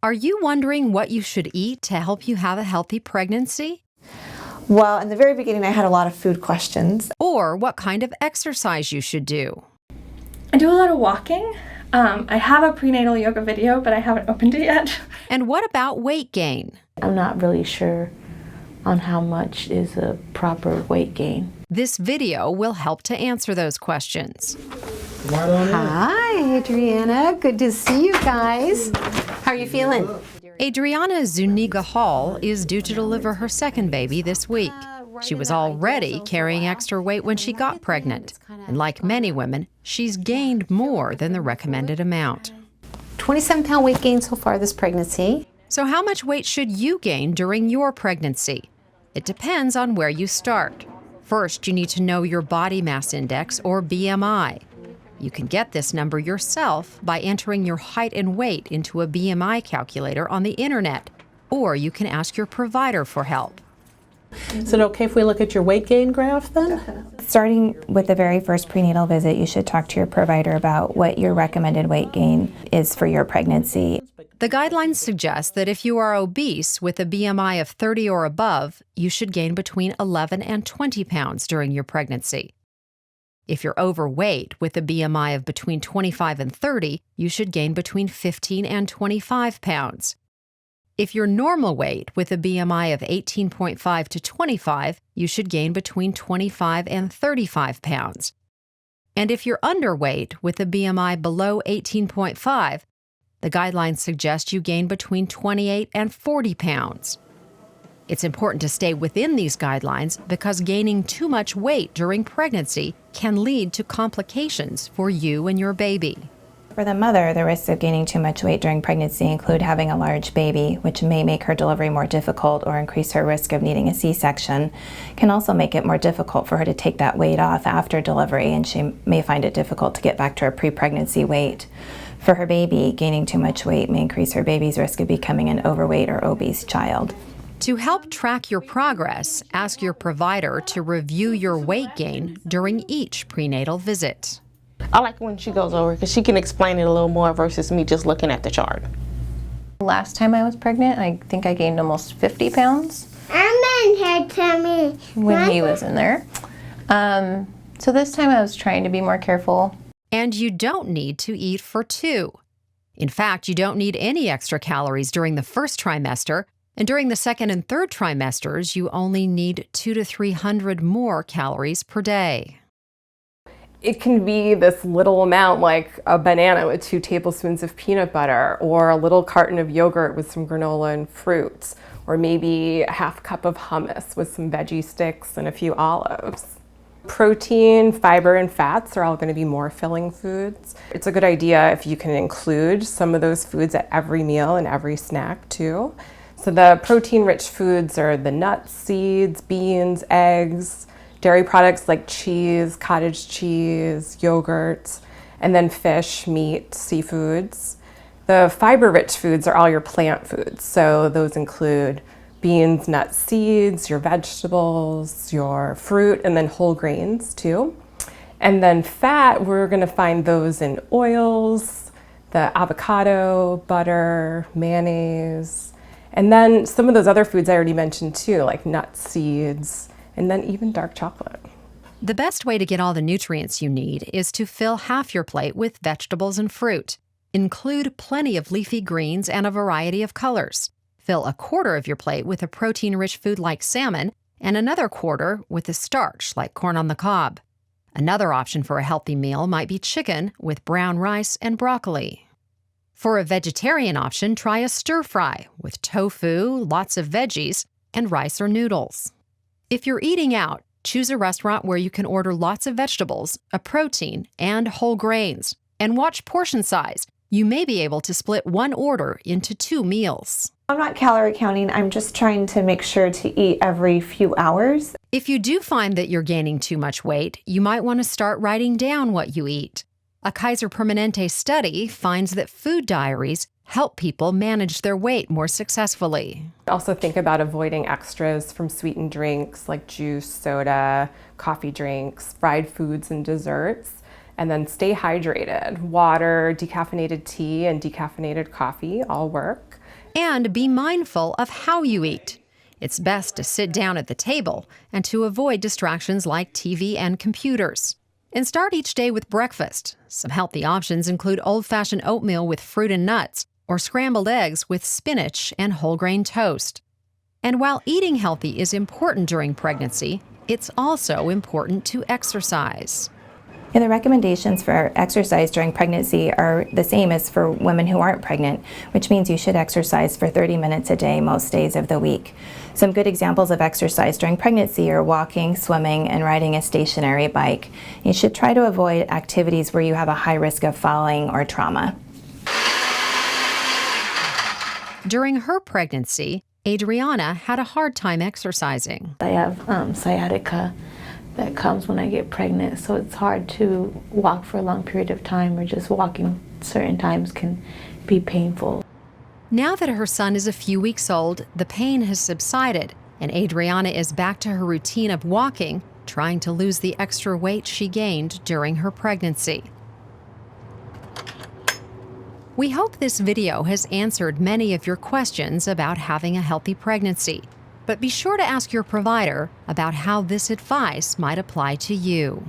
Are you wondering what you should eat to help you have a healthy pregnancy? Well, in the very beginning, I had a lot of food questions. Or what kind of exercise you should do? I do a lot of walking. I have a prenatal yoga video, but I haven't opened it yet. And what about weight gain? I'm not really sure on how much is a proper weight gain. This video will help to answer those questions. Hi, Adriana. Good to see you guys. How are you feeling? Adriana Zuniga Hall is due to deliver her second baby this week. She was already carrying extra weight when she got pregnant. And like many women, she's gained more than the recommended amount. 27-pound weight gain so far this pregnancy. So how much weight should you gain during your pregnancy? It depends on where you start. First, you need to know your body mass index, or BMI. You can get this number yourself by entering your height and weight into a BMI calculator on the internet, or you can ask your provider for help. Is it okay if we look at your weight gain graph then? Starting with the very first prenatal visit, you should talk to your provider about what your recommended weight gain is for your pregnancy. The guidelines suggest that if you are obese with a BMI of 30 or above, you should gain between 11 and 20 pounds during your pregnancy. If you're overweight with a BMI of between 25 and 30, you should gain between 15 and 25 pounds. If you're normal weight with a BMI of 18.5 to 25, you should gain between 25 and 35 pounds. And if you're underweight with a BMI below 18.5, the guidelines suggest you gain between 28 and 40 pounds. It's important to stay within these guidelines because gaining too much weight during pregnancy can lead to complications for you and your baby. For the mother, the risks of gaining too much weight during pregnancy include having a large baby, which may make her delivery more difficult or increase her risk of needing a C-section. Can also make it more difficult for her to take that weight off after delivery, and she may find it difficult to get back to her pre-pregnancy weight. For her baby, gaining too much weight may increase her baby's risk of becoming an overweight or obese child. To help track your progress, ask your provider to review your weight gain during each prenatal visit. I like when she goes over because she can explain it a little more versus me just looking at the chart. Last time I was pregnant, I think I gained almost 50 pounds. I'm in here, Timmy. When he was in there. So this time I was trying to be more careful. And you don't need to eat for two. In fact, you don't need any extra calories during the first trimester, and during the second and third trimesters, you only need 200 to 300 more calories per day. It can be this little amount, like a banana with 2 tablespoons of peanut butter, or a little carton of yogurt with some granola and fruits, or maybe a half cup of hummus with some veggie sticks and a few olives. Protein, fiber, and fats are all going to be more filling foods. It's a good idea if you can include some of those foods at every meal and every snack too. So the protein-rich foods are the nuts, seeds, beans, eggs, dairy products like cheese, cottage cheese, yogurt, and then fish, meat, seafoods. The fiber-rich foods are all your plant foods. So those include beans, nuts, seeds, your vegetables, your fruit, and then whole grains too. And then fat, we're gonna find those in oils, the avocado, butter, mayonnaise, and then some of those other foods I already mentioned too, like nuts, seeds, and then even dark chocolate. The best way to get all the nutrients you need is to fill half your plate with vegetables and fruit. Include plenty of leafy greens and a variety of colors. Fill a quarter of your plate with a protein-rich food like salmon, and another quarter with a starch like corn on the cob. Another option for a healthy meal might be chicken with brown rice and broccoli. For a vegetarian option, try a stir-fry with tofu, lots of veggies, and rice or noodles. If you're eating out, choose a restaurant where you can order lots of vegetables, a protein, and whole grains. And watch portion size. You may be able to split one order into 2 meals. I'm not calorie counting, I'm just trying to make sure to eat every few hours. If you do find that you're gaining too much weight, you might want to start writing down what you eat. A Kaiser Permanente study finds that food diaries help people manage their weight more successfully. Also think about avoiding extras from sweetened drinks like juice, soda, coffee drinks, fried foods, and desserts. And then stay hydrated. Water, decaffeinated tea, and decaffeinated coffee all work. And be mindful of how you eat. It's best to sit down at the table and to avoid distractions like TV and computers. And start each day with breakfast. Some healthy options include old-fashioned oatmeal with fruit and nuts, or scrambled eggs with spinach and whole grain toast. And while eating healthy is important during pregnancy, it's also important to exercise. The recommendations for exercise during pregnancy are the same as for women who aren't pregnant, which means you should exercise for 30 minutes a day most days of the week. Some good examples of exercise during pregnancy are walking, swimming, and riding a stationary bike. You should try to avoid activities where you have a high risk of falling or trauma. During her pregnancy, Adriana had a hard time exercising. I have sciatica that comes when I get pregnant, so it's hard to walk for a long period of time, or just walking certain times can be painful. Now that her son is a few weeks old, the pain has subsided, and Adriana is back to her routine of walking, trying to lose the extra weight she gained during her pregnancy. We hope this video has answered many of your questions about having a healthy pregnancy. But be sure to ask your provider about how this advice might apply to you.